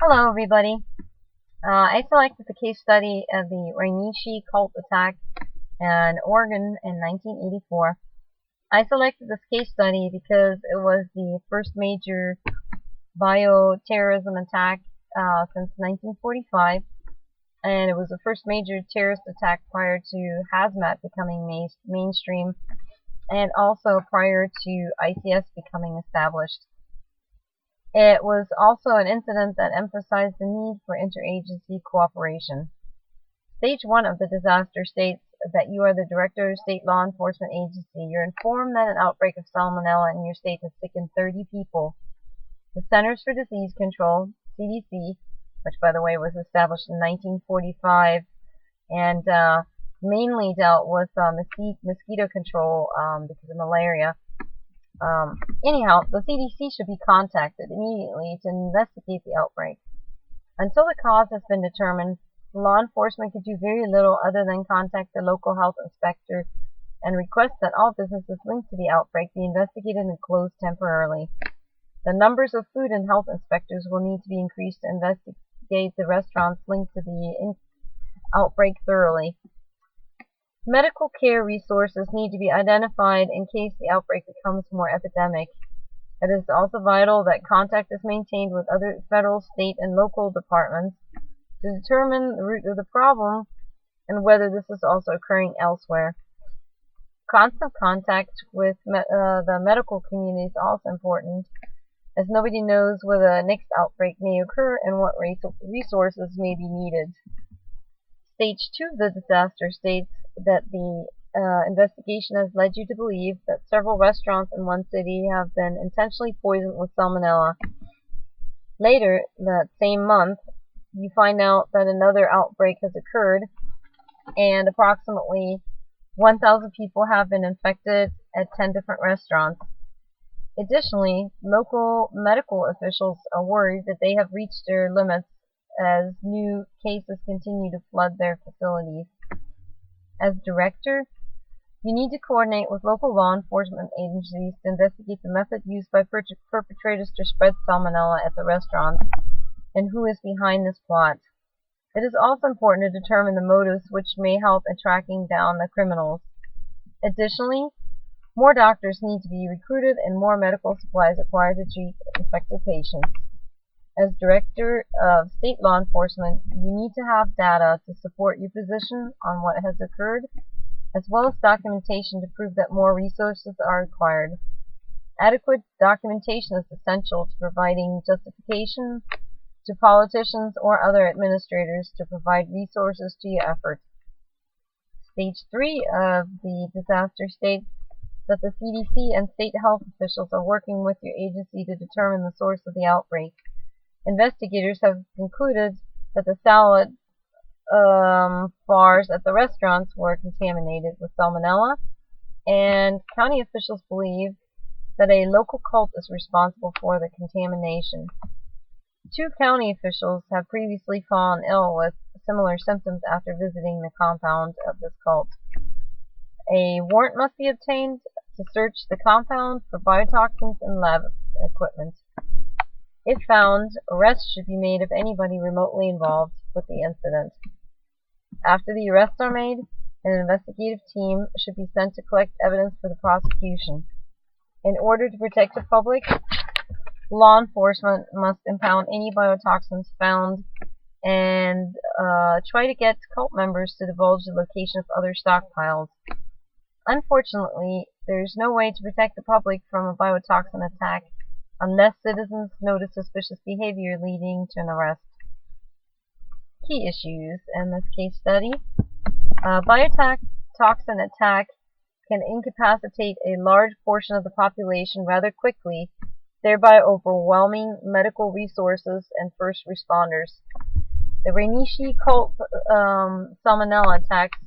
Hello, everybody. I selected the case study of the Rainichi cult attack in Oregon in 1984. I selected this case study because it was the first major bioterrorism attack since 1945, and it was the first major terrorist attack prior to hazmat becoming mainstream, and also prior to ICS becoming established. It was also an incident that emphasized the need for interagency cooperation. Stage 1 of the disaster states that you are the director of state law enforcement agency. You're informed that an outbreak of salmonella in your state has sickened 30 people. The Centers for Disease Control, CDC, which by the way was established in 1945 and mainly dealt with mosquito control because of malaria. Anyhow, the CDC should be contacted immediately to investigate the outbreak. Until the cause has been determined, law enforcement could do very little other than contact the local health inspector and request that all businesses linked to the outbreak be investigated and closed temporarily. The numbers of food and health inspectors will need to be increased to investigate the restaurants linked to the outbreak thoroughly. Medical care resources need to be identified in case the outbreak becomes more epidemic. It is also vital that contact is maintained with other federal, state, and local departments to determine the root of the problem and whether this is also occurring elsewhere. Constant contact with the medical community is also important, as nobody knows where the next outbreak may occur and what resources may be needed. Stage 2 of the disaster states that the investigation has led you to believe that several restaurants in one city have been intentionally poisoned with salmonella. Later, that same month, you find out that another outbreak has occurred and approximately 1,000 people have been infected at 10 different restaurants. Additionally, local medical officials are worried that they have reached their limits as new cases continue to flood their facilities. As director, you need to coordinate with local law enforcement agencies to investigate the method used by perpetrators to spread salmonella at the restaurants and who is behind this plot. It is also important to determine the motives which may help in tracking down the criminals. Additionally, more doctors need to be recruited and more medical supplies acquired to treat infected patients. As Director of State Law Enforcement, you need to have data to support your position on what has occurred, as well as documentation to prove that more resources are required. Adequate documentation is essential to providing justification to politicians or other administrators to provide resources to your efforts. Stage 3 of the disaster states that the CDC and state health officials are working with your agency to determine the source of the outbreak. Investigators have concluded that the salad bars at the restaurants were contaminated with salmonella, and county officials believe that a local cult is responsible for the contamination. 2 county officials have previously fallen ill with similar symptoms after visiting the compound of this cult. A warrant must be obtained to search the compound for biotoxins and lab equipment. If found, arrests should be made of anybody remotely involved with the incident. After the arrests are made, an investigative team should be sent to collect evidence for the prosecution. In order to protect the public, law enforcement must impound any biotoxins found and try to get cult members to divulge the location of other stockpiles. Unfortunately, there is no way to protect the public from a biotoxin attack unless citizens notice suspicious behavior leading to an arrest. Key issues in this case study. Biotoxin attack can incapacitate a large portion of the population rather quickly, thereby overwhelming medical resources and first responders. The Rainichi cult salmonella attacks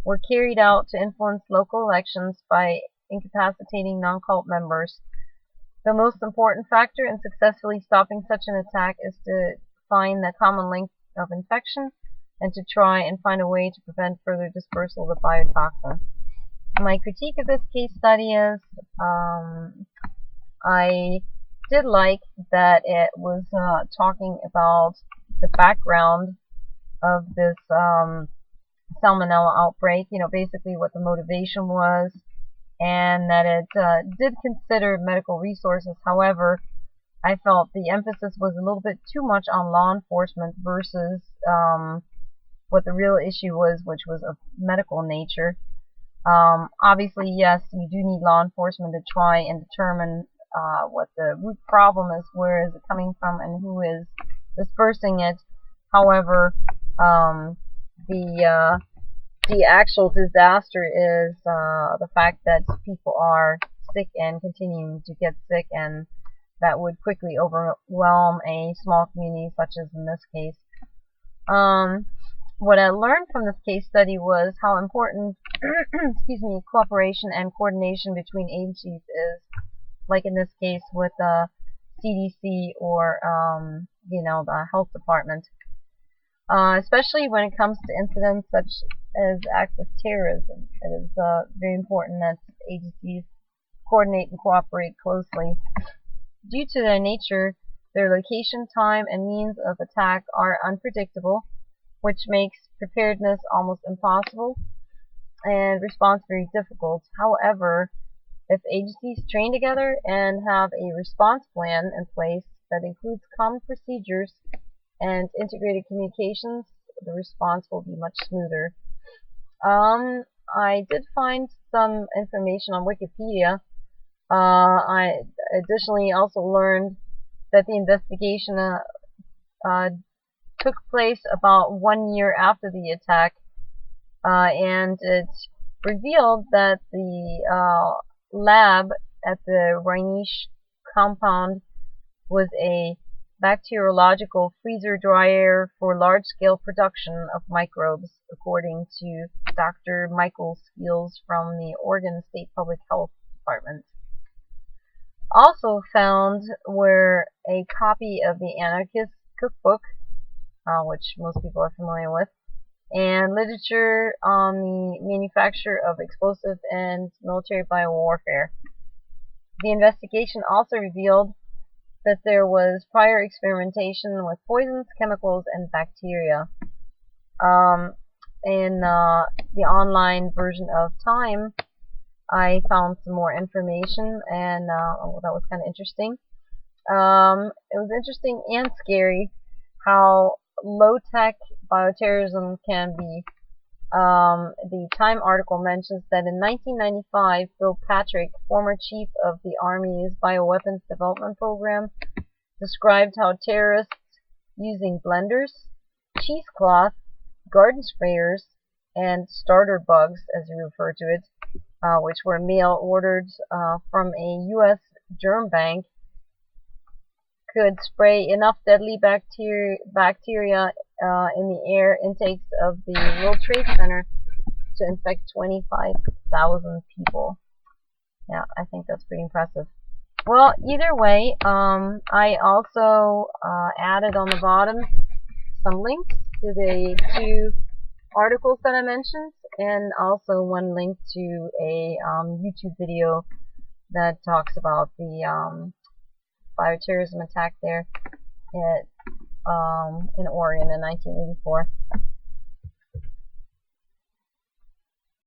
were carried out to influence local elections by incapacitating non-cult members. The most important factor in successfully stopping such an attack is to find the common link of infection and to try and find a way to prevent further dispersal of the biotoxin. My critique of this case study is I did like that it was talking about the background of this salmonella outbreak, basically what the motivation was, and that it did consider medical resources. However, I felt the emphasis was a little bit too much on law enforcement versus what the real issue was, which was of medical nature. Obviously, yes, you do need law enforcement to try and determine what the root problem is, where is it coming from, and who is dispersing it. However, the actual disaster is the fact that people are sick and continuing to get sick, and that would quickly overwhelm a small community such as in this case. What I learned from this case study was how important cooperation and coordination between agencies is, like in this case with the CDC or the health department. Especially when it comes to incidents such as acts of terrorism. It is very important that agencies coordinate and cooperate closely. Due to their nature, their location, time, and means of attack are unpredictable, which makes preparedness almost impossible and response very difficult. However, if agencies train together and have a response plan in place that includes common procedures and integrated communications, the response will be much smoother. I did find some information on Wikipedia. I additionally also learned that the investigation took place about 1 year after the attack, and it revealed that the lab at the Rhenish compound was a bacteriological freezer dryer for large-scale production of microbes, according to Dr. Michael Skeels from the Oregon State Public Health Department. Also found were a copy of the Anarchist Cookbook, which most people are familiar with, and literature on the manufacture of explosive and military biowarfare. The investigation also revealed that there was prior experimentation with poisons, chemicals, and bacteria. In the online version of Time, I found some more information, and that was kind of interesting. It was interesting and scary how low-tech bioterrorism can be. The Time article mentions that in 1995, Bill Patrick, former chief of the Army's Bioweapons Development Program, described how terrorists using blenders, cheesecloth, garden sprayers, and starter bugs, as you refer to it, which were mail-ordered from a U.S. germ bank, could spray enough deadly bacteria in the air intakes of the World Trade Center to infect 25,000 people. Yeah, I think that's pretty impressive. Well, either way, I also added on the bottom some links to the 2 articles that I mentioned, and also one link to a YouTube video that talks about the bioterrorism attack there in Oregon in 1984.